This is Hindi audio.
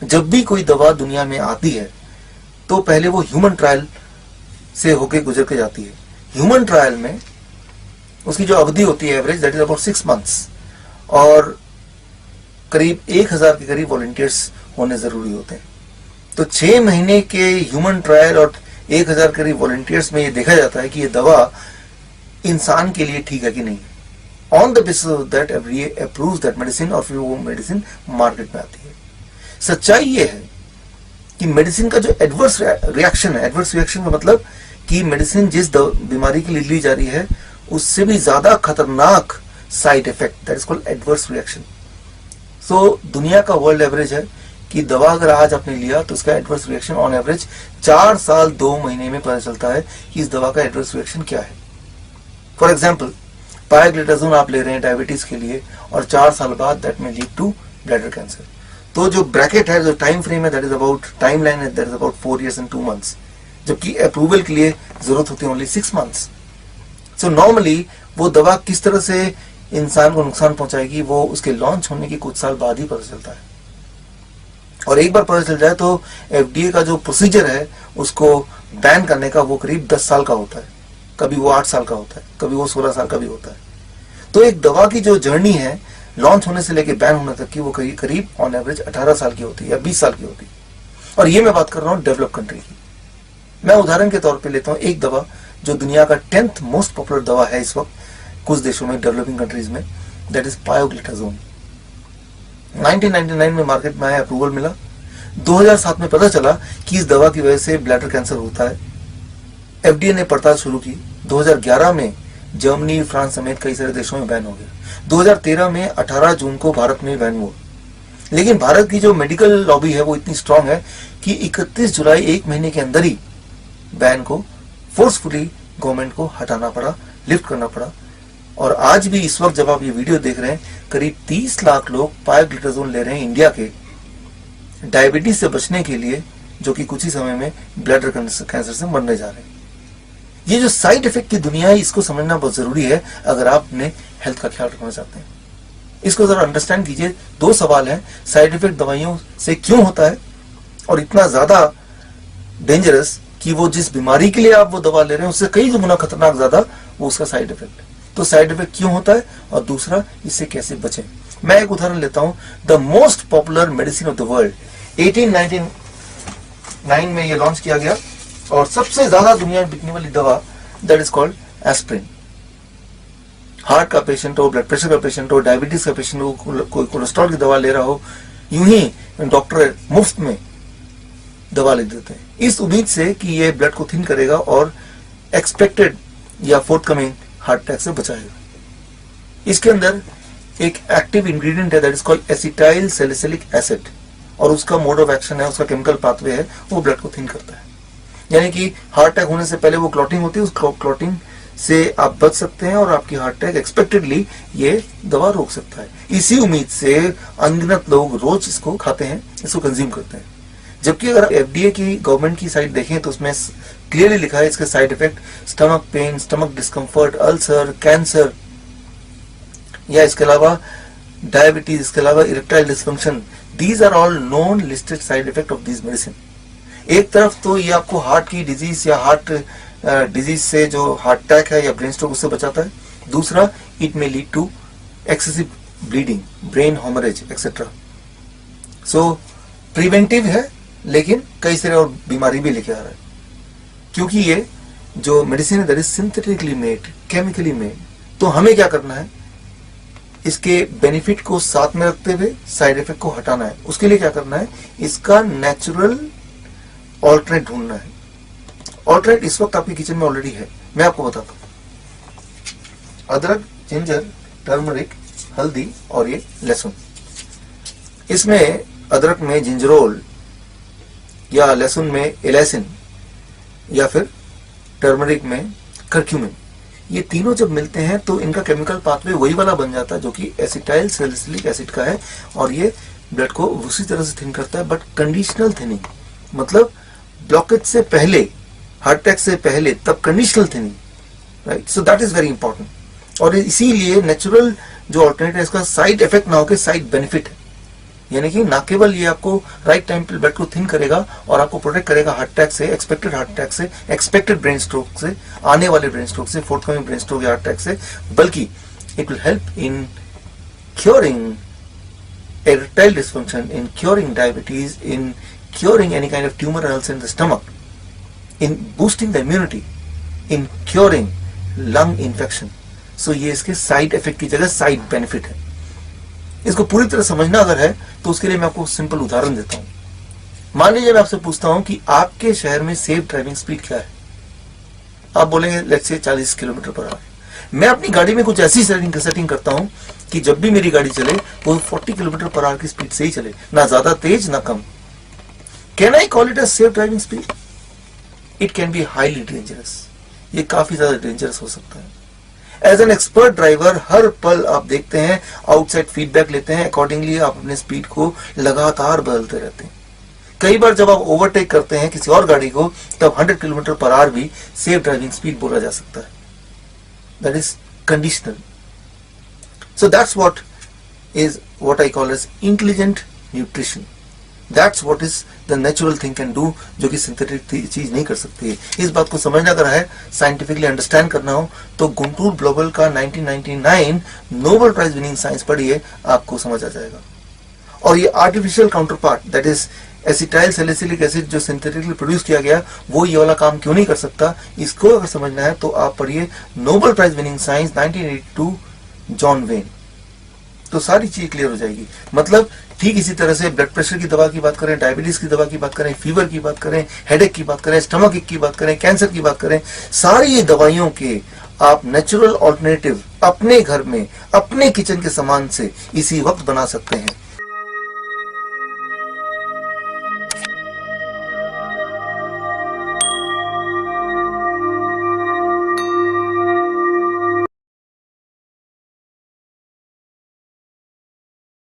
जब भी कोई दवा दुनिया में आती है तो पहले वो ह्यूमन ट्रायल से होके गुजर के जाती है। ह्यूमन ट्रायल में उसकी जो अवधि होती है average, that is about 6 months, और करीब 1000 के करीब वॉलंटियर्स होने जरूरी होते हैं। तो 6 महीने के ह्यूमन ट्रायल और 1000 करीब वॉलंटियर्स में ये देखा जाता है कि ये दवा इंसान के लिए ठीक है कि नहीं। On the basis of that FDA approves that medicine, और फिर वो मेडिसिन मार्केट में आती है। सच्चाई ये है कि मेडिसिन का जो एडवर्स रिएक्शन है, एडवर्स रिएक्शन का मतलब कि मेडिसिन जिस बीमारी के लिए ली जा रही है उससे भी ज्यादा खतरनाक side effect, that is called adverse reaction. So दुनिया का वर्ल्ड एवरेज है कि दवा अगर आज आपने लिया तो उसका एडवर्स रिएक्शन ऑन एवरेज 4 साल 2 महीने में पता चलता है कि इस दवा का एडवर्स रिएक्शन क्या है। फॉर एग्जाम्पल, पायग्लिटाजोन आप ले रहे हैं डायबिटीज के लिए, और 4 साल बाद दैट में लीड टू ब्लैडर कैंसर। तो जो ब्रैकेट है, जो टाइम फ्रेम है, that is about, time line है, that is about 4 years and 2 months, जबकि अप्रूवल के लिए जरूरत होती है ओनली 6 months। सो नॉर्मली वो दवा किस तरह से इंसान को नुकसान पहुंचाएगी वो उसके लॉन्च होने के कुछ साल बाद ही पता चलता है। और एक बार पता चल जाए तो FDA का जो प्रोसीजर है उसको बैन करने का वो करीब 10 साल का होता है, कभी वो 8 साल का होता है, कभी वो 16 साल का भी होता है। तो एक दवा की जो जर्नी है लॉन्च होने से लेके बैन होने तक की, वो करीब ऑन एवरेज 18 साल की होती है या 20 साल की होती है। और ये मैं बात कर रहा हूँ डेवलप कंट्री की। मैं उदाहरण के तौर पे लेता हूँ एक दवा जो दुनिया का 10th मोस्ट पॉपुलर दवा है इस वक्त कुछ देशों में, डेवलपिंग कंट्रीज में, दैट इज पायोग्लिटाजोन। 1999 में मार्केट में आया, अप्रूवल मिला। 2007 में पता चला कि इस दवा की वजह से ब्लैडर कैंसर होता है। FDA ने पड़ताल शुरू की। 2011 में जर्मनी, फ्रांस समेत कई सारे देशों में बैन हो गया। 2013 में 18 जून को भारत में बैन हुआ। लेकिन भारत की जो मेडिकल लॉबी है वो इतनी स्ट्रांग है कि 31 जुलाई, 1 महीने के अंदर ही बैन को फोर्सफुली गवर्नमेंट को हटाना पड़ा, लिफ्ट करना पड़ा। और आज भी इस वक्त जब आप ये वीडियो देख रहे हैं, करीब 30 लाख लोग पायोग्लिटाजोन ले रहे हैं इंडिया के, डायबिटीज से बचने के लिए, जो कि कुछ ही समय में ब्लैडर कैंसर से मरने जा रहे हैं। ये जो साइड इफेक्ट की दुनिया है इसको समझना बहुत जरूरी है अगर आप अपने हेल्थ का ख्याल रखना चाहते हैं। इसको जरा अंडरस्टैंड कीजिए। 2 सवाल हैं, साइड इफेक्ट दवाइयों से क्यों होता है और इतना ज्यादा डेंजरस कि वो जिस बीमारी के लिए आप वो दवा ले रहे हैं उससे कई गुना खतरनाक ज्यादा वो उसका साइड इफेक्ट है। तो साइड इफेक्ट क्यों होता है और दूसरा इससे कैसे बचें। मैं एक उदाहरण लेता हूं। The most popular medicine of the world 1899 में ये लॉन्च किया गया और सबसे ज्यादा दुनिया में बिकने वाली दवा that is called aspirin. Heart का पेशेंट हो, ब्लड प्रेशर का पेशेंट हो, डायबिटीज का पेशेंट हो, कोई कोलेस्ट्रॉल की दवा ले रहा हो, यूं ही डॉक्टर मुफ्त में दवा लिख देते हैं इस उम्मीद से कि ये ब्लड को थिन करेगा और एक्सपेक्टेड या फोर्थकमिंग हार्ट अटैक से बचाएगा। इसके अंदर एक एक्टिव इंग्रेडिएंट है that is called acetyl salicylic acid और उसका मोड ऑफ एक्शन है, उसका केमिकल पाथवे है, वो ब्लड को थिन करता है। यानी कि हार्ट अटैक होने से पहले वो क्लॉटिंग होती है, उस क्लॉटिंग से आप बच सकते हैं और आपकी हार्ट अटैक एक्सपेक्टेडली ये दवा रोक सकता है। इसी उम्मीद से अनगिनत लोग रोज इसको खाते हैं, इसको कंज्यूम करते हैं। जबकि अगर FDA की गवर्नमेंट की साइट देखें तो उसमें क्लियरली लिखा है इसके side effect stomach pain, stomach discomfort, ulcer, cancer या इसके अलावा डायबिटीज, इसके अलावा erectile dysfunction, these are all known listed side effect of this medicine. एक तरफ तो ये आपको हार्ट की डिजीज या हार्ट डिजीज से जो हार्ट अटैक है या ब्रेन स्ट्रोक उससे बचाता है, दूसरा it may lead to excessive bleeding, brain haemorrhage etcetera. So preventive है लेकिन कई सारे और बीमारी भी लेके आ रहा है क्योंकि ये जो मेडिसिन है that is synthetically made, chemically made. तो हमें क्या करना है, इसके बेनिफिट को साथ में रखते हुए साइड इफेक्ट को हटाना है। उसके लिए क्या करना है, इसका नेचुरल ऑल्टरनेट ढूंढना है। ऑल्टरनेट इस वक्त आपके किचन में ऑलरेडी है, मैं आपको बताता हूं। अदरक, जिंजर, टर्मरिक, हल्दी और ये लहसुन। इसमें अदरक में जिंजरोल या लहसुन में एलाइसिन या फिर टर्मरिक में करक्यूमिन, ये तीनों जब मिलते हैं तो इनका केमिकल पाथवे वही वाला बन जाता है जो कि एसिटाइल सैलिसिलिक एसिड का है और ये ब्लड को उसी तरह से थिन करता है, बट कंडीशनल थिनिंग, मतलब ब्लॉकेज से पहले, हार्ट अटैक से पहले, तब conditional thinning, right. So that is very important और इसीलिए नेचुरल जो ऑल्टरनेट है इसका साइड इफेक्ट ना होकर साइड बेनिफिट है। यानी कि ना केवल ये आपको राइट टाइम पे ब्लड को थिन करेगा और आपको प्रोटेक्ट करेगा हार्ट अटैक से, एक्सपेक्टेड हार्ट अटैक से, एक्सपेक्टेड ब्रेन स्ट्रोक से, आने वाले ब्रेन स्ट्रोक से, फोर्थकमिंग ब्रेन स्ट्रोक या हार्ट अटैक से, बल्कि it will help in curing erectile dysfunction, in curing diabetes, in curing any kind of tumor or ulcer in the stomach, in boosting the immunity, in curing lung infection. So ये इसके साइड इफेक्ट की जगह साइड बेनिफिट है. इसको पूरी तरह समझना अगर है तो उसके लिए मैं आपको सिंपल उदाहरण देता हूं. मान लीजिए मैं आपसे पूछता हूं कि आपके शहर में सेफ ड्राइविंग स्पीड क्या है. आप बोलेंगे let's say 40 kilometre per hour. मैं अपनी गाड़ी में कुछ ऐसी सेटिंग करता हूं कि जब भी मेरी गाड़ी चले वो 40 किलोमीटर पर आवर की स्पीड से ही चले, ना ज्यादा तेज ना कम. Can I call it a safe driving speed? It can be highly dangerous. ये काफी ज्यादा डेंजरस हो सकता है. एज एन एक्सपर्ट ड्राइवर हर पल आप देखते हैं, आउटसाइड फीडबैक लेते हैं, अकॉर्डिंगली आप अपने स्पीड को लगातार बदलते रहते हैं. कई बार जब आप ओवरटेक करते हैं किसी और गाड़ी को तब 100 किलोमीटर पर आवर भी सेफ ड्राइविंग स्पीड बोला जा सकता है. That is conditional. So that's what I call as intelligent nutrition. That's what is the natural thing can do, जो कि सिंथेटिक चीज नहीं कर सकती है. इस बात को समझना अगर है, साइंटिफिकली अंडरस्टैंड करना हो तो गुंटूर ग्लोबल का 1999 नोबेल प्राइज विनिंग साइंस पढ़िए, आपको समझ आ जाएगा. और ये artificial counter part that is acetyl salicylic acid जो सिंथेटिकली प्रोड्यूस किया गया, वो ये वाला काम क्यों नहीं कर सकता, इसको अगर समझना है तो आप पढ़िए Nobel prize winning science 1982 John Vane. तो सारी चीज क्लियर हो जाएगी. मतलब ठीक इसी तरह से ब्लड प्रेशर की दवा की बात करें, डायबिटीज की दवा की बात करें, फीवर की बात करें, हेडेक की बात करें, स्टमक एक की बात करें, कैंसर की बात करें, सारी ये दवाइयों के आप नेचुरल ऑल्टरनेटिव अपने घर में अपने किचन के सामान से इसी वक्त बना सकते हैं.